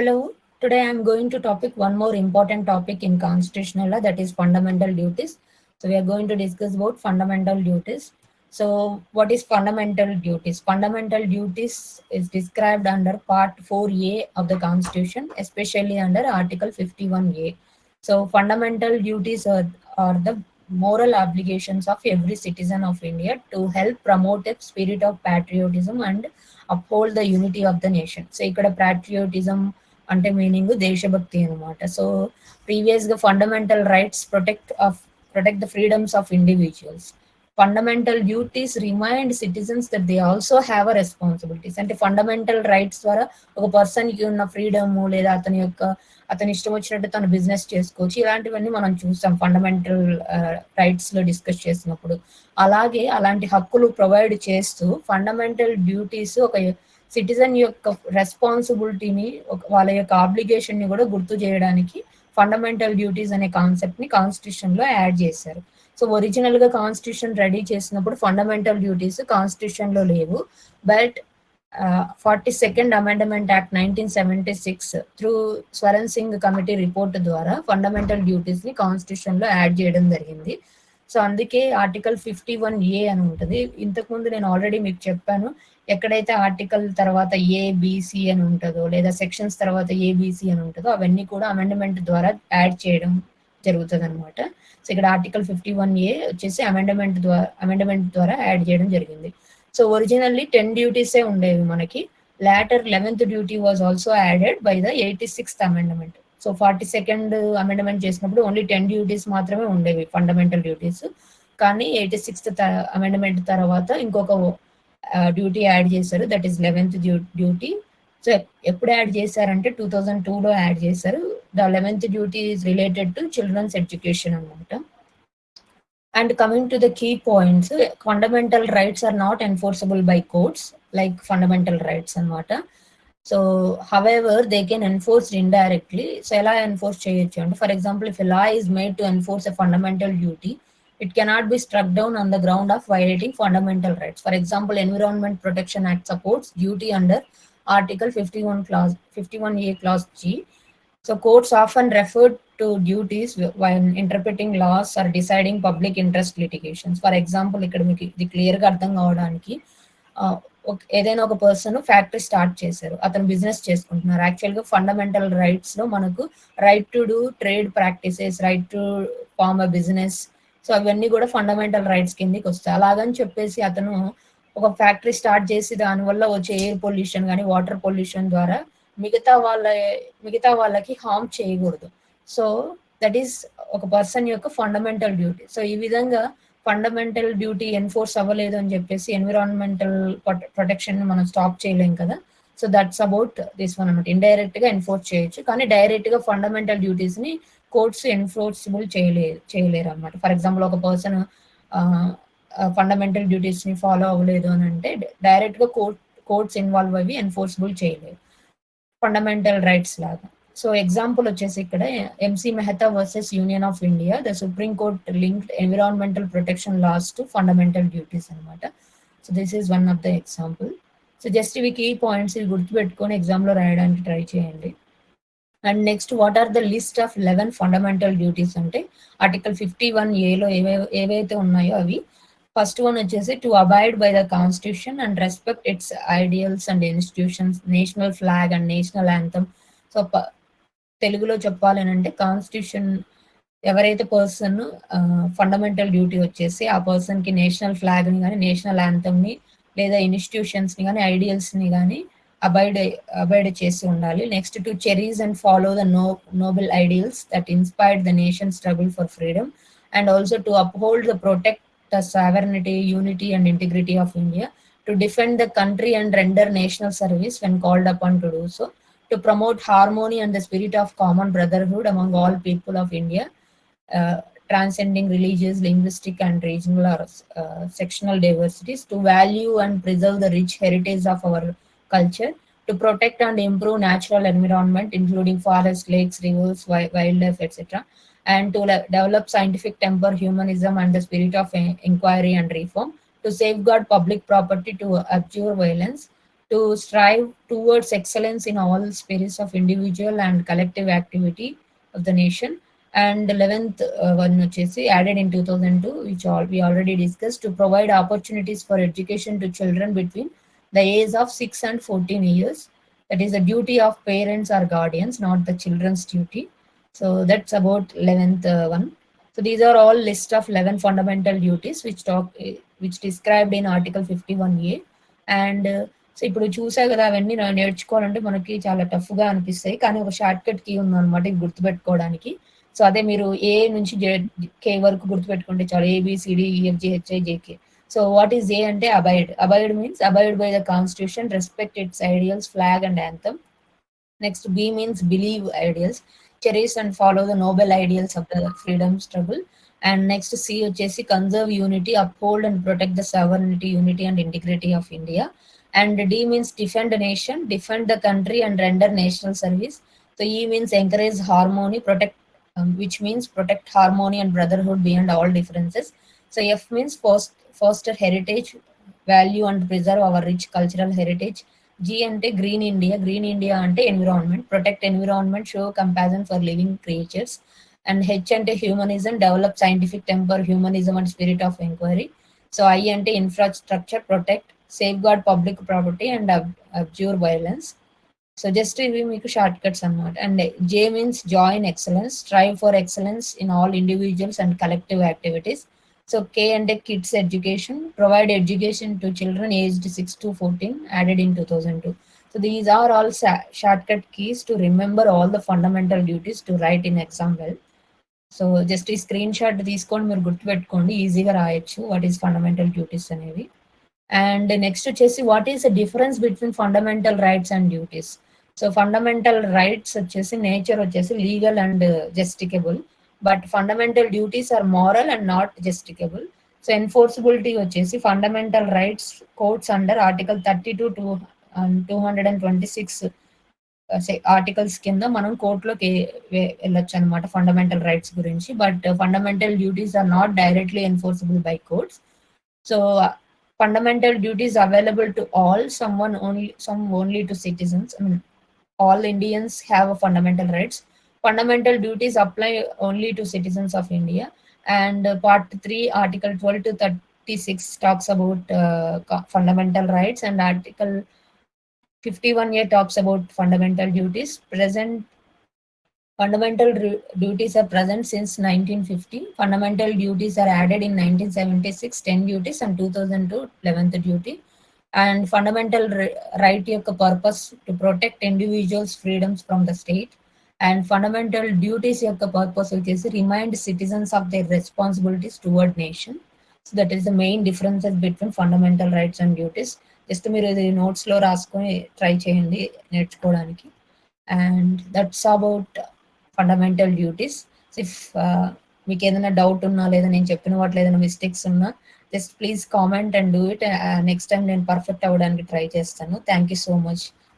Hello, today I'm going to topic one more important topic in constitutional law, that is fundamental duties. So we are going to discuss about fundamental duties. So what is fundamental duties? Fundamental duties is described under part 4A of the constitution, especially under article 51A. So fundamental duties are the moral obligations of every citizen of India to help promote a spirit of patriotism and uphold the unity of the nation. So ఇక్కడ patriotism అంటే meaning దేశభక్తి అనమాట. So ప్రీవియస్గా fundamental rights protect the freedoms of individuals. Fundamental duties remind citizens that they also have a responsibilities. అంటే fundamental rights ద్వారా ఒక పర్సన్కి ఉన్న ఫ్రీడమ్ లేదా అతని ఇష్టం వచ్చినట్టు తను బిజినెస్ చేసుకోవచ్చు, ఇలాంటివన్నీ మనం చూస్తాం ఫండమెంటల్ రైట్స్ లో డిస్కస్ చేసినప్పుడు. అలాగే అలాంటి హక్కులు ప్రొవైడ్ చేస్తూ ఫండమెంటల్ డ్యూటీస్ ఒక సిటిజన్ యొక్క రెస్పాన్సిబిలిటీని, వాళ్ళ యొక్క ఆబ్లిగేషన్ ని కూడా గుర్తు చేయడానికి ఫండమెంటల్ డ్యూటీస్ అనే కాన్సెప్ట్ ని కాన్స్టిట్యూషన్ లో యాడ్ చేశారు. సో ఒరిజినల్ గా కాన్స్టిట్యూషన్ రెడీ చేసినప్పుడు ఫండమెంటల్ డ్యూటీస్ కాన్స్టిట్యూషన్ లో లేవు. But 42nd amendment act 1976 through Swaran Singh committee report ద్వారా ఫండమెంటల్ డ్యూటీస్ ని కాన్స్టిట్యూషన్ లో యాడ్ చేయడం జరిగింది. సో అందుకే ఆర్టికల్ 51A అని ఉంటుంది. ఇంతకుముందు నేను ఆల్రెడీ మీకు చెప్పాను, ఎక్కడైతే ఆర్టికల్ తర్వాత ఏబిసి అని ఉంటుందో లేదా సెక్షన్స్ తర్వాత ఏబిసి అని ఉంటుందో అవన్నీ కూడా అమెండ్మెంట్ ద్వారా యాడ్ చేయడం జరుగుతుంది అనమాట. సో ఇక్కడ ఆర్టికల్ 51A వచ్చేసి అమెండ్మెంట్ ద్వారా యాడ్ చేయడం జరిగింది. సో ఒరిజినల్లీ 10 డ్యూటీసే ఉండేవి మనకి. Later 11th duty was also added by the 86th amendment. So 42nd amendment చేసినప్పుడు ఓన్లీ 10 డ్యూటీస్ మాత్రమే ఉండేవి ఫండమెంటల్ డ్యూటీస్. కానీ 86th అమెండ్మెంట్ తర్వాత ఇంకొక డ్యూటీ యాడ్ చేశారు, that is 11th duty. So ఎప్పుడు యాడ్ చేశారంటే 2002లో యాడ్ చేశారు. The 11th duty is related to children's education అనమాట. And coming to the key points, fundamental rights are not enforceable by courts like fundamental rights anamata. So however they can enforce indirectly. So ela enforce cheyochu ante, for example, if a law is made to enforce a fundamental duty, it cannot be struck down on the ground of violating fundamental rights. For example, Environment Protection Act supports duty under article 51A clause G. So courts often refer to duties when interpreting laws or deciding public interest litigations. For example, ఇక్కడ మీకు ఇది క్లియర్గా అర్థం కావడానికి, ఏదైనా ఒక person factory start చేశారు, అతను బిజినెస్ చేసుకుంటున్నారు. యాక్చువల్గా ఫండమెంటల్ రైట్స్ లో మనకు right to do trade practices, right to form a business, so అవన్నీ కూడా ఫండమెంటల్ రైట్స్ కిందకి వస్తాయి. అలాగని చెప్పేసి అతను ఒక ఫ్యాక్టరీ స్టార్ట్ చేసి దానివల్ల వచ్చే ఎయిర్ పొల్యూషన్ కానీ వాటర్ పొల్యూషన్ ద్వారా మిగతా వాళ్ళకి హార్మ్ చేయకూడదు. సో దట్ ఈస్ ఒక పర్సన్ యొక్క ఫండమెంటల్ డ్యూటీ. సో ఈ విధంగా ఫండమెంటల్ డ్యూటీ ఎన్ఫోర్స్ అవ్వలేదు అని చెప్పేసి ఎన్విరాన్మెంటల్ ప్రొటెక్షన్ మనం స్టాప్ చేయలేం కదా. So that's about this one అనమాట. ఇండైరెక్ట్ గా ఎన్ఫోర్స్ చేయొచ్చు, కానీ డైరెక్ట్ గా ఫండమెంటల్ డ్యూటీస్ ని కోర్ట్స్ ఎన్ఫోర్సిబుల్ చేయలేరు అనమాట. ఫర్ ఎగ్జాంపుల్, ఒక పర్సన్ ఫండమెంటల్ డ్యూటీస్ ని ఫాలో అవ్వలేదు అని అంటే డైరెక్ట్ గా కోర్ట్స్ ఇన్వాల్వ్ అయ్యి ఎన్ఫోర్సిబుల్ చేయలేరు ఫండమెంటల్ రైట్స్ లాగా. సో ఎగ్జాంపుల్ వచ్చేసి ఇక్కడ MC Mehta versus Union of India, the Supreme Court linked environmental protection laws to fundamental duties అనమాట. So this is one of the example. So just ఇవి key points, ఇవి గుర్తుపెట్టుకొని ఎగ్జామ్లో రాయడానికి ట్రై చేయండి. And next, what are the list of 11 fundamental duties అంటే article 51A ఏవైతే ఉన్నాయో అవి. ఫస్ట్ వన్ వచ్చేసి to abide by the constitution and respect its ideals and institutions, national flag and national anthem. So తెలుగులో చెప్పాలి అంటే constitution ఎవరైతే person fundamental duty వచ్చేసి ఆ పర్సన్ కి నేషనల్ ఫ్లాగ్ ని కానీ నేషనల్ యాంథమ్ ని లేదా ఇన్స్టిట్యూషన్స్ ని కానీ ఐడియల్స్ ని కానీ అబైడ్ చేసి ఉండాలి. Next, to cherries and follow the Nobel ideals that inspired the nation struggle for freedom and also to uphold the protect the sovereignty, unity and integrity of India, to defend the country and render national service when called upon to do so, to promote harmony and the spirit of common brotherhood among all people of India, transcending religious, linguistic and regional or sectional diversities, to value and preserve the rich heritage of our culture, to protect and improve natural environment including forests, lakes, rivers, wildlife, etc., and to develop scientific temper, humanism and the spirit of inquiry and reform, to safeguard public property, to abjure violence, to strive towards excellence in all spheres of individual and collective activity of the nation. And 11th one వచ్చేసి added in 2002, which all we already discussed, to provide opportunities for education to children between the age of 6 and 14 years. That is the duty of parents or guardians, not the children's duty. So that's about 11th one. So these are all list of 11 fundamental duties which described in Article 51A. And so ఇప్పుడు చూసా కదా, అవన్నీ నేర్చుకోవాలంటే మనకి చాలా టఫ్గా అనిపిస్తాయి, కానీ ఒక షార్ట్ కట్ కీ ఉందన్నమాట ఇది గుర్తుపెట్టుకోవడానికి. సో అదే మీరు ఏ నుంచి కే వరకు గుర్తుపెట్టుకుంటే చాలు, A B C D E F G H I J K. So what is A అంటే abide. Abide means abide by the constitution, respect its ideals, flag and anthem. Next, B means believe ideals, cherish and follow the noble ideals of the freedom struggle. And next, C వచ్చేసి conserve unity, uphold and protect the sovereignty, unity and integrity of India. And D means defend the nation, defend the country and render national service. So E means encourage harmony, protect, which means protect harmony and brotherhood beyond all differences. So F means foster heritage, value and preserve our rich cultural heritage. G ante green India. Green India ante environment, protect environment, show compassion for living creatures. And H ante humanism, develop scientific temper, humanism and spirit of inquiry. So I ante infrastructure, protect, safeguard public property and abjure violence. So just ఇవి మీకు short cuts అన్నమాట. And J means join excellence, strive for excellence in all individuals and collective activities. So K ante kids education, provide education to children aged 6 to 14, added in 2002. So these are all shortcut keys to remember all the fundamental duties to write in exam well. So just ఈ screenshot తీసుకొని మీరు గుర్తుపెట్టుకోండి, ఈజీగా రాయొచ్చు what is fundamental duties అనేవి. And next వచ్చేసి what is the difference between fundamental rights and duties. So fundamental rights వచ్చేసి nature వచ్చేసి legal and justiciable, but fundamental duties are moral and not justiciable. So enforceability వచ్చేసి fundamental rights courts under article 32 to 226 articles కింద మనం కోర్టులోకి వెళ్ళొచ్చు అనమాట fundamental rights గురించి. But fundamental duties are not directly enforceable by courts. So fundamental duties available to all, some only to citizens. I mean, all Indians have a fundamental rights. Fundamental duties apply only to citizens of India. And part 3 article 12 to 36 talks about fundamental rights, and article 51A talks about fundamental duties. Fundamental duties are present since 1950. Fundamental duties are added in 1976, 10 duties, and 2002, 11th duty. And fundamental right యొక్క purpose to protect individuals' freedoms from the state. And fundamental duties యొక్క purpose వచ్చేసి remind citizens of their responsibilities toward nation. So that is the main differences between fundamental rights and duties. Just మీరు ఇది నోట్స్లో రాసుకొని try చేయండి నేర్చుకోవడానికి. And that's about fundamental duties. If మీకు ఏదైనా doubt ఉన్నా లేదా నేను చెప్పిన వాటిలో ఏదైనా మిస్టేక్స్ ఉన్నా just please comment and do it. Next time నేను పర్ఫెక్ట్ అవ్వడానికి ట్రై చేస్తాను. Thank you so much.